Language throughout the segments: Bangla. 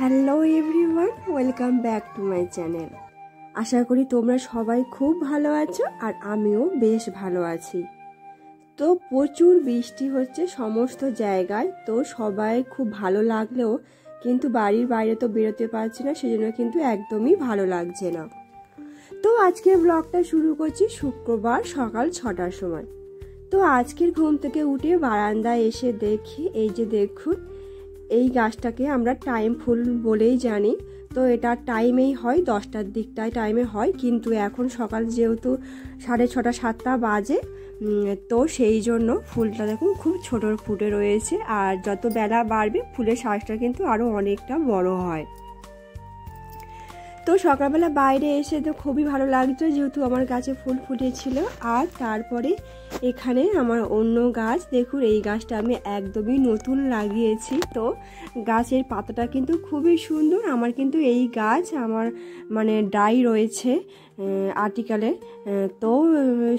Hello everyone, welcome back to my channel. আশা করি তোমরা সবাই খুব ভালো আছো আর আমিও বেশ ভালো আছি। তো প্রচুর বৃষ্টি হচ্ছে সমস্ত জায়গায়, তো সবাই খুব ভালো লাগলেও কিন্তু বাড়ির বাইরে তো বেরোতে পারছি না, সেজন্য কিন্তু একদমই ভালো লাগছে না। তো আজকের ব্লগটা শুরু করছি শুক্রবার সকাল 6টার সময়। তো আজকের ঘুম থেকে উঠে বারান্দায় এসে দেখি, এই যে দেখুন, এই গাছটাকে আমরা টাইম ফুল বলেই জানি। তো এটা টাইমেই হয়, 10টার দিকটায় টাইমে হয়, কিন্তু এখন সকাল যেহেতু 6:30 7টা বাজে, তো সেই জন্য ফুলটা দেখুন খুব ছোট ফুটে রয়েছে। আর যত বেলা বাড়বে ফুলের সাইজটা কিন্তু আরও অনেকটা বড় হয়। তো সকালবেলা বাইরে এসে তো খুবই ভালো লাগছে, যেহেতু আমার গাছে ফুল ফুটেছিল। আর তারপরে এখানে আমার অন্য গাছ দেখুন, এই গাছটা আমি একদমই নতুন লাগিয়েছি। তো গাছের পাতাটা কিন্তু খুবই সুন্দর। আমার কিন্তু এই গাছ আমার ডাই রয়েছে আর্টিকেলে। তো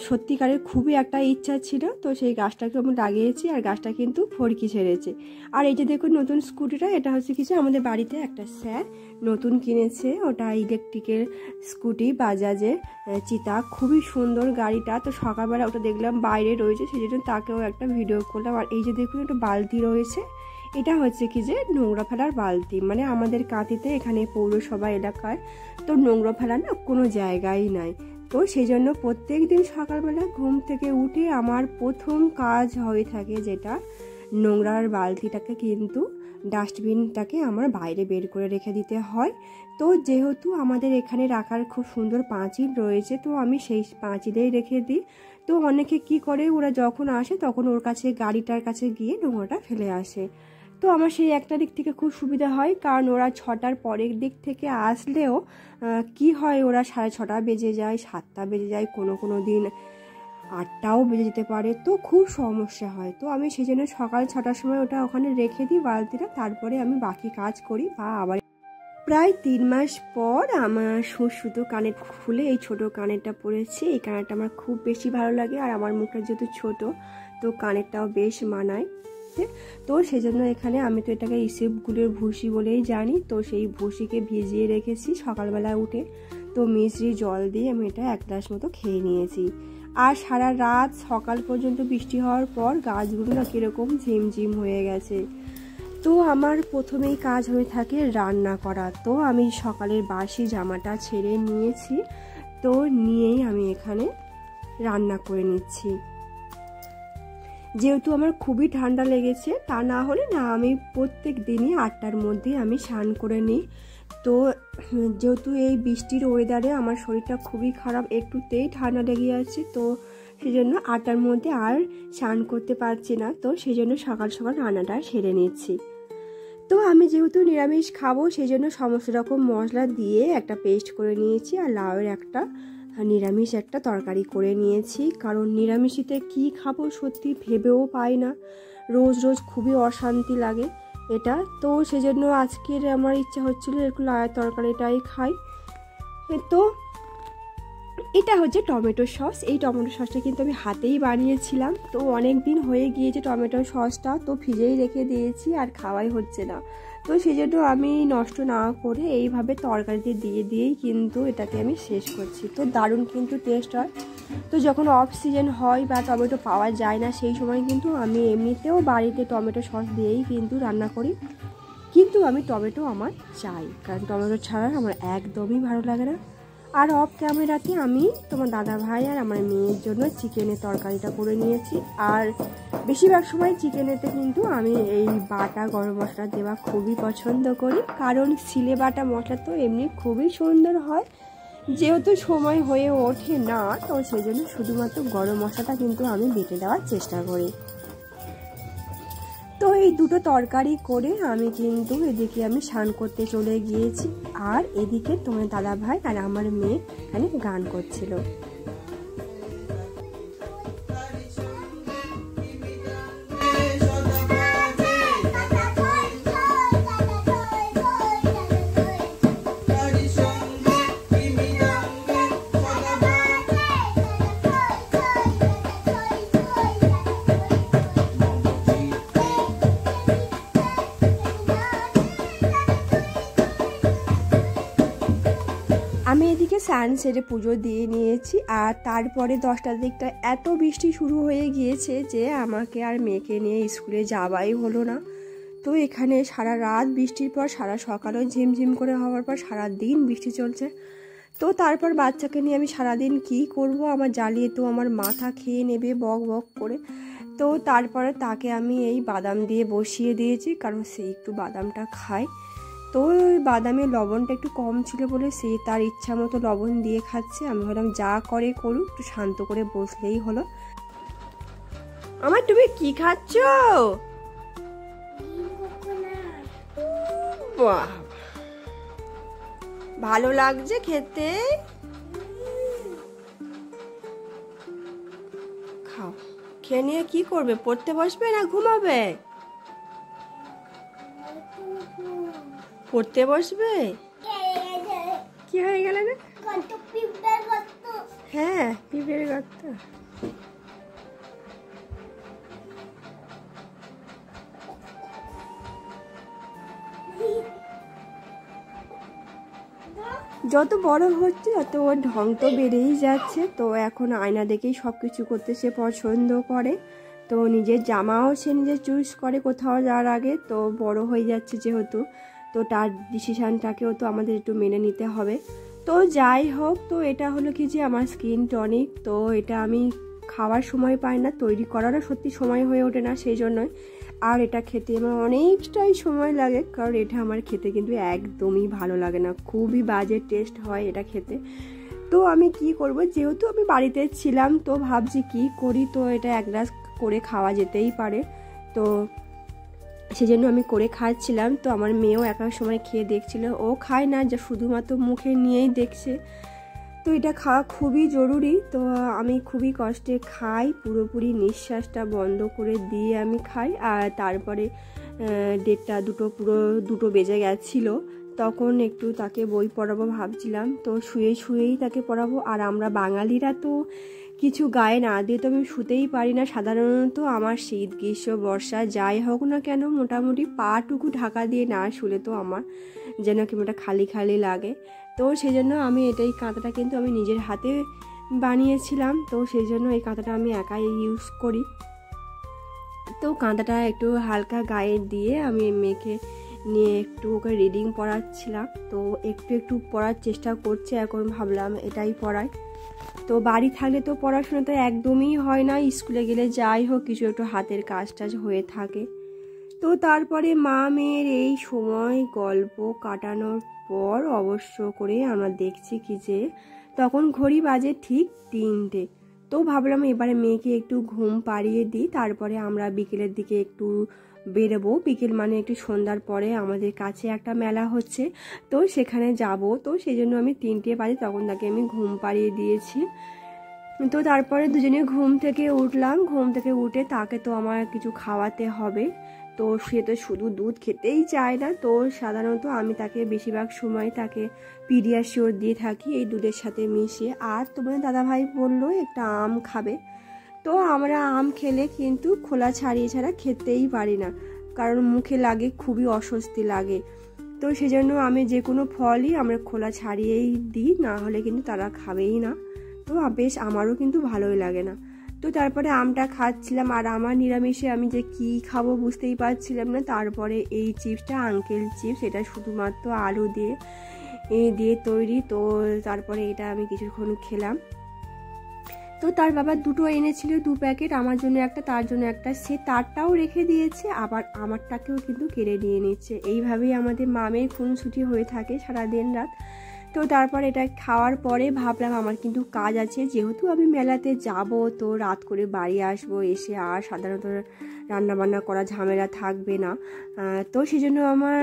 সত্যিকারের খুবই একটা ইচ্ছা ছিল, তো সেই গাছটাকে আমি লাগিয়েছি আর গাছটা কিন্তু ফড়কি ছেড়েছে। আর এই যে দেখুন নতুন স্কুটিটা, এটা হচ্ছে কিছু আমাদের বাড়িতে একটা স্যার নতুন কিনেছে, ওটা ইলেকট্রিকের স্কুটি, বাজাজের চিতা, খুবই সুন্দর গাড়িটা। তো সকালবেলা ওটা দেখলাম বাইরে রয়েছে, সেই জন্য তাকেও একটা ভিডিও করলাম। আর এই যে দেখুন একটা বালতি রয়েছে, এটা হচ্ছে কি যে নোংরা ফেলার বালতি। আমাদের কাঁথিতে এখানে পৌরসভা এলাকায় তো নোংরা ফেলার না কোনো জায়গাই নাই। তো সেই জন্য প্রত্যেক দিন সকালবেলা ঘুম থেকে উঠে আমার প্রথম কাজ হয়ে থাকে যেটা, নোংরার বালতিটাকে কিন্তু ডাস্টবিনটাকে আমার বাইরে বের করে রেখে দিতে হয়। তো যেহেতু আমাদের এখানে রাখার খুব সুন্দর পাঁচিল রয়েছে, তো আমি সেই পাঁচিলেই রেখে দিই। তো অনেকে কি করে, ওরা যখন আসে তখন ওর কাছে গাড়িটার কাছে গিয়ে নোংরাটা ফেলে আসে। তো আমার সেই একটা দিক থেকে খুব সুবিধা হয়, কারণ ওরা 6টার পরের দিক থেকে আসলেও কি হয়, ওরা 6:30 বেজে যায়, 7টা বেজে যায়, কোনো দিন 8টাও বেজে যেতে পারে। তো খুব সমস্যা হয়। তো আমি সেই জন্য সকাল 6টার সময় ওটা ওখানে রেখে দিই বালতিটা, তারপরে আমি বাকি কাজ করি। বা আবার প্রায় 3 মাস পর আমার সুতো কানের খুলে এই ছোট কানেরটা পরেছি। এই কানেরটা আমার খুব বেশি ভালো লাগে, আর আমার মুখটা যেহেতু ছোট, তো কানেরটাও বেশ মানায়। তো সেই জন্য এখানে আমি তো এটাকে ইসেপগুলোর ভুসি বলেই জানি, তো সেই ভুসিকে ভিজিয়ে রেখেছি সকালবেলা উঠে। তো মিশ্রি জল দিয়ে আমি এটা 1 গ্লাস মতো খেয়ে নিয়েছি। আর সারা রাত সকাল পর্যন্ত বৃষ্টি হওয়ার পর গাছগুলো না কীরকম ঝিমঝিম হয়ে গেছে। তো আমার প্রথমেই কাজ হয়ে থাকে রান্না করা। তো আমি সকালের বাসি জামাটা ছেড়ে নিয়েছি, তো নিয়েই আমি এখানে রান্না করে নিচ্ছি। যেহেতু আমার খুবই ঠান্ডা লেগেছে, তা না হলে না আমি প্রত্যেক দিনই 8টার মধ্যে আমি স্নান করে নিই। তো যেহেতু এই বৃষ্টির ওয়েদারে আমার শরীরটা খুবই খারাপ, একটুতেই ঠান্ডা লেগে যাচ্ছে, তো সেই জন্য 8টার মধ্যে আর স্নান করতে পারছি না। তো সেই জন্য সকাল সকাল রান্নাটা সেরে নিচ্ছি। তো আমি যেহেতু নিরামিষ খাবো, সেই জন্য সমস্ত রকম মশলা দিয়ে একটা পেস্ট করে নিয়েছি, আর লাউয়ের একটা নিরামিষ একটা তরকারি করে নিয়েছি। কারণ নিরামিষিতে কি খাবো সত্যি ভেবেও পাই না, রোজ রোজ খুবই অশান্তি লাগে এটা। তো সেজন্য আজকের আমার ইচ্ছা হচ্ছিল একটু লাউয়ের তরকারিটাই খাই। তো এটা হচ্ছে টমেটো সস। এই টমেটো সসটা কিন্তু আমি হাতেই বানিয়েছিলাম। তো অনেক দিন হয়ে গিয়েছে টমেটো সসটা, তো ফ্রিজেই রেখে দিয়েছি, আর খাওয়াই হচ্ছে না। তো সেই জন্য আমি নষ্ট না করে এইভাবে তরকারিতে দিয়েই কিন্তু এটাকে আমি শেষ করছি। তো দারুণ কিন্তু টেস্ট হয়। তো যখন অফ সিজন হয় বা টমেটো পাওয়া যায় না, সেই সময় কিন্তু আমি এমনিতেও বাড়িতে টমেটো সস দিয়েই কিন্তু রান্না করি। কিন্তু আমি টমেটো আমার চাই, কারণ টমেটো ছাড়া আমার একদমই ভালো লাগে না। আর অফ ক্যামেরাতে আমি তোমার দাদা ভাই আর আমার মেয়ের জন্য চিকেনের তরকারিটা করে নিয়েছি। আর বেশিরভাগ সময় চিকেনেতে কিন্তু আমি এই বাটা গরম মশলা দেওয়া খুবই পছন্দ করি, কারণ সিলে বাটা মশলা তো এমনি খুবই সুন্দর হয়। যেহেতু সময় হয়ে ওঠে না, তো সেই জন্য শুধুমাত্র গরম মশলাটা কিন্তু আমি বেটে দেওয়ার চেষ্টা করি। তো এই দুটো তরকারি করে আমি কিন্তু এদিকে আমি স্নান করতে চলে গিয়েছি, আর এদিকে তোমার দাদা ভাই আর আমার মেয়ে এখানে গান করছিল। থেকে সানসেটে পুজো দিয়ে নিয়েছি। আর তারপরে 10টার দিকটা এত বৃষ্টি শুরু হয়ে গিয়েছে যে আমাকে আর মেয়েকে নিয়ে স্কুলে যাওয়াই হলো না। তো এখানে সারা রাত বৃষ্টির পর সারা সকালও ঝিমঝিম করে হওয়ার পর সারা দিন বৃষ্টি চলছে। তো তারপর বাচ্চাকে নিয়ে আমি সারাদিন কি করব, আমার জ্বালিয়ে তো আমার মাথা খেয়ে নেবে বক বক করে। তো তারপরে তাকে আমি এই বাদাম দিয়ে বসিয়ে দিয়েছি, কারণ সে একটু বাদামটা খায়। তো ওই বাদামের লবণটা একটু কম ছিল বলে সে তার ইচ্ছা মতো লবণ দিয়ে খাচ্ছে। আমি ভাবলাম যা করে করুক, একটু শান্ত করে বসলেই হলো। আমার তুমি কি খাচ্ছ? বাহ, ভালো লাগছে খেতে? খাও। খেয়ে নিয়ে কি করবে? পড়তে বসবে না ঘুমাবে? পড়তে বসবে। কি হয়ে গেল না? হ্যাঁ, পিঁপড়ের গর্ত। যত বড় হচ্ছে তত ওর ঢং তো বেড়েই যাচ্ছে। তো এখন আয়না দেখেই সব কিছু করতে সে পছন্দ করে। তো নিজের জামাও সে নিজে চুজ করে কোথাও যাওয়ার আগে। তো বড় হয়ে যাচ্ছে যেহেতু, তো তার ডিসিশানটাকেও তো আমাদের একটু মেনে নিতে হবে। তো যাই হোক, তো এটা হলো কি যে আমার স্কিন টনিক। তো এটা আমি খাওয়ার সময় পাই না, তৈরি করারও সত্যি সময় হয়ে ওঠে না, সেই জন্যই। আর এটা খেতে আমার অনেকটাই সময় লাগে, কারণ এটা আমার খেতে কিন্তু একদমই ভালো লাগে না, খুবই বাজে টেস্ট হয় এটা খেতে। তো আমি কি করব, যেহেতু আমি বাড়িতে ছিলাম তো ভাবছি কি করি। তো এটা এক গ্লাস করে খাওয়া যেতেই পারে, তো সেজন্য আমি করে খাচ্ছিলাম। তো আমার মেয়েও এক সময় খেয়ে দেখছিল, ও খায় না, যে শুধুমাত্র মুখে নিয়েই দেখছে। তো এটা খাওয়া খুবই জরুরি। তো আমি খুবই কষ্টে খাই, পুরোপুরি নিঃশ্বাসটা বন্ধ করে দিয়ে আমি খাই। আর তারপরে 1:30 পুরো 2 বেজে গেছিলো, তখন একটু তাকে বই পড়াবো ভাবছিলাম। তো শুয়েই তাকে পড়াবো। আর আমরা বাঙালিরা তো কিছু গায়ে না দিয়ে তো আমি শুতেই পারি না। সাধারণত আমার শীত গ্রীষ্ম বর্ষা যাই হোক না কেন, মোটামুটি পাটুকু ঢাকা দিয়ে না শুলে তো আমার যেন কি ওটা খালি খালি লাগে। তো সেই জন্য আমি এই কাঁথাটা কিন্তু আমি নিজের হাতে বানিয়েছিলাম। তো সেই জন্য এই কাঁথাটা আমি একাই ইউজ করি। তো কাঁথাটা একটু হালকা গায়ে দিয়ে আমি মেয়েকে নিয়ে একটু ওকে রিডিং পড়াচ্ছিলাম। তো একটু পড়ার চেষ্টা করছে, এখন ভাবলাম এটাই পড়াই। তো বাড়ি থাকলে তো পড়াশোনা তো একদমই হয় না, স্কুলে গেলে যাই হোক কিছু একটু হাতের কাজ টাজ হয়ে থাকে। তো তারপরে মা মেয়ের এই সময় গল্প কাটানোর পর অবশ্য করে আমরা দেখছি কি যে তখন ঘড়ি বাজে ঠিক 3টে। তো ভাবলাম এবারে মেয়েকে একটু ঘুম পাড়িয়ে দিই, তারপরে আমরা বিকেলের দিকে একটু বেরোবো। বিকেল মানে একটু সন্ধ্যার পরে আমাদের কাছে একটা মেলা হচ্ছে, তো সেখানে যাব। তো সেই জন্য আমি 3টে বাজে তখন তাকে আমি ঘুম পাড়িয়ে দিয়েছি। তো তারপরে দুজনে ঘুম থেকে উঠলাম। ঘুম থেকে উঠে তাকে তো আমার কিছু খাওয়াতে হবে। তো সে তো শুধু দুধ খেতেই চায় না। তো সাধারণত আমি তাকে বেশিরভাগ সময় তাকে পিডিয়াশিওর দিয়ে থাকি এই দুধের সাথে মিশিয়ে। আর তোমার দাদাভাই বললো একটা আম খাবে। তো আমরা আম খেলে কিন্তু খোলা ছাড়িয়ে ছাড়া খেতেই পারি না, কারণ মুখে লাগে, খুবই অস্বস্তি লাগে। তো সেজন্য আমি যে কোনো ফলই আমরা খোলা ছাড়িয়েই দিই, না হলে কিন্তু তারা খাবেই না। তো বেশ আমারও কিন্তু ভালোই লাগে না। তো তারপরে আমটা খাচ্ছিলাম, আর আমার নিরামিষে আমি যে কি খাবো বুঝতেই পারছিলাম না। তারপরে এই চিপসটা আঙ্কেল চিপস, এটা শুধুমাত্র আলু দিয়ে তৈরি। তো তারপরে এটা আমি কিছুক্ষণ খেলাম। তো তার বাবা 2টো এনেছিল, 2 প্যাকেট, আমার জন্য একটা তার জন্য একটা। সে তারটাও রেখে দিয়েছে, আবার আমারটাকেও কিন্তু কেড়ে নিয়ে নিচ্ছে। এইভাবেই আমাদের মামের খুনসুটি হয়ে থাকে সারাদিন রাত। তো তারপর এটা খাওয়ার পরে ভাবলাম আমার কিন্তু কাজ আছে, যেহেতু আমি মেলাতে যাব তো রাত করে বাড়ি আসবো, এসে আর সাধারণত রান্নাবান্না করা ঝামেলা থাকবে না। তো সেই জন্য আমার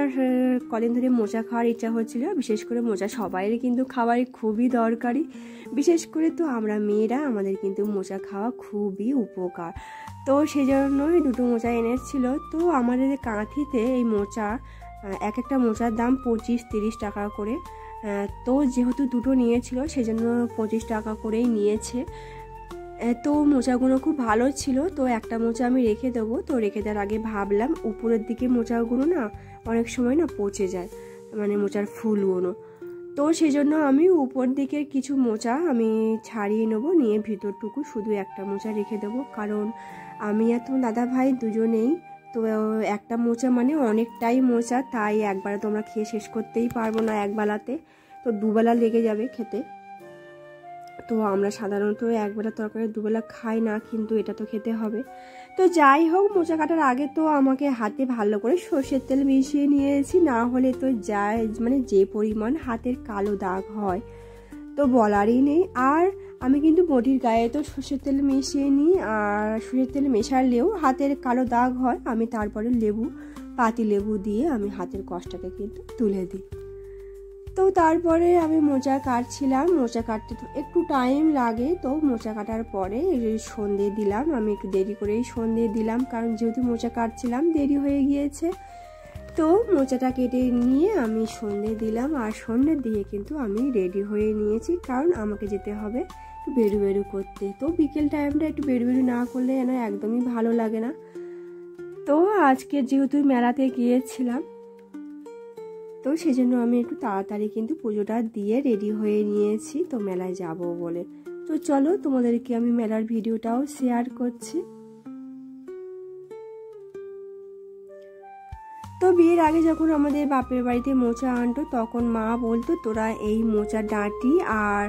কদিন ধরে মোচা খাওয়ার ইচ্ছা হচ্ছিল। বিশেষ করে মোচা সবাইয়ের কিন্তু খাওয়াই খুবই দরকারি, বিশেষ করে তো আমরা মেয়েরা, আমাদের কিন্তু মোচা খাওয়া খুবই উপকার। তো সেই জন্যই 2টো মোচা এনেছিল। তো আমাদের কাঁথিতে এই মোচা একটা মোচার দাম 25-30 টাকা করে। তো যেহেতু 2টো নিয়েছিল সেজন্য 25 টাকা করেই নিয়েছে। তো মোচাগুলো খুব ভালো ছিল। তো একটা মোচা আমি রেখে দেবো। তো রেখে দেওয়ার আগে ভাবলাম উপরের দিকে মোচাগুলো না অনেক সময় না পচে যায়, মানে মোচার ফুলগুলো। তো সেই জন্য আমি উপর দিকের কিছু মোচা আমি ছাড়িয়ে নেবো, নিয়ে ভিতরটুকু শুধু একটা মোচা রেখে দেবো, কারণ আমি আর তোমার দাদা ভাই দুজনেই তো একটা মোচা মানে অনেকটাই মোচা, তাই একবারে তোমরা খেয়ে শেষ করতেই পারবো না একবেলাতে, তো দুবেলা লেগে যাবে খেতে। তো আমরা সাধারণত একবেলা তরকারি দুবেলা খাই না, কিন্তু এটা তো খেতে হবে। তো যাই হোক, মোচা কাটার আগে তো আমাকে হাতে ভালো করে সর্ষের তেল মিশিয়ে নিয়েছি, না হলে তো যায় মানে যে পরিমাণ হাতের কালো দাগ হয় তো বলারই নেই। আর আমি কিন্তু বটির গায়ে তো সর্ষের তেল মিশিয়ে নিই, আর সর্ষের তেল মেশালেও হাতের কালো দাগ হয়, আমি তারপরে পাতি লেবু দিয়ে আমি হাতের কষ্টটাকে কিন্তু তুলে দিই। তো তারপরে আমি মোচা কাটছিলাম, মোচা কাটতে তো একটু টাইম লাগে, তো মোচা কাটার পরে সন্ধে দিলাম, আমি একটু দেরি করেই সন্ধে দিলাম, কারণ যেহেতু মোচা কাটছিলাম দেরি হয়ে গিয়েছে। তো মোচাটা কেটে নিয়ে আমি সন্ধে দিলাম, আর সন্ধে দিয়ে কিন্তু আমি রেডি হয়ে নিয়েছি, কারণ আমাকে যেতে হবে একটু বেরু করতে। তো বিকেল টাইমটা একটু বেরু না করলে না একদমই ভালো লাগে না। তো আজকে যেহেতু মেলাতে গিয়েছিলাম, তো সেই জন্য আমি একটু তাড়াতাড়ি কিন্তু পুজোটা দিয়ে রেডি হয়ে নিয়েছি, তো মেলায় যাব বলে। তো চলো তোমাদেরকে আমি মেলার ভিডিওটাও শেয়ার করছি। তো বিয়ের আগে যখন আমাদের বাপের বাড়িতে মোচা আনতো, তখন মা বলতো তোরা এই মোচা ডাঁটি আর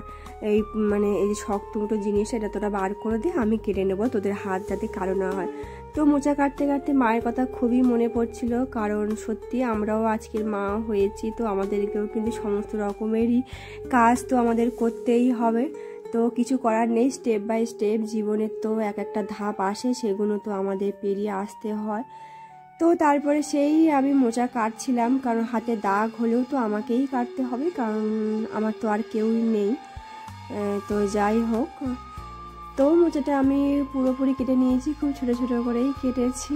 এই মানে এই যে শক্ত মতো জিনিস এটা তোরা বার করে দে, আমি কেটে নেবো, তোদের হাত যাতে কালো না হয়। তো মোচা কাটতে কাটতে মায়ের কথা খুবই মনে পড়ছিল, কারণ সত্যি আমরাও আজকের মা হয়েছি, তো আমাদেরকেও কিন্তু সমস্ত রকমেরই কাজ তো আমাদের করতেই হবে। তো কিছু করার নেই, স্টেপ বাই স্টেপ জীবনের তো এক একটা ধাপ আসে, সেগুলো তো আমাদের পেরিয়ে আসতে হয়। তো তারপরে সেই আমি মোচা কাটছিলাম, কারণ হাতে দাগ হলেও তো আমাকেই কাটতে হবে, কারণ আমার তো আর কেউই নেই। তো যাই হোক, তো মোচাটা আমি পুরোপুরি কেটে নিয়েছি, খুব ছোট ছোট করেই কেটেছি।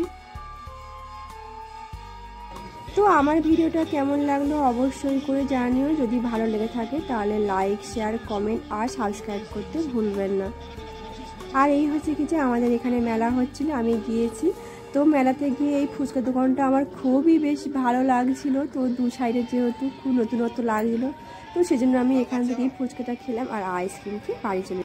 তো আমার ভিডিওটা কেমন লাগলো অবশ্যই করে জানিও, যদি ভালো লেগে থাকে তাহলে লাইক, শেয়ার, কমেন্ট আর সাবস্ক্রাইব করতে ভুলবেন না। আর এই হচ্ছে কি যে আমাদের এখানে মেলা হচ্ছিল, আমি গিয়েছি, তো মেলাতে গিয়ে এই ফুচকা দোকানটা আমার খুবই বেশ ভালো লাগছিল। তো দু সাইডে যেহেতু খুব নতুনত্ব লাগছিলো, তো সেজন্য আমি এখান থেকেই ফুচকাটা খেলাম আর আইসক্রিম খেয়ে বাড়ি চলে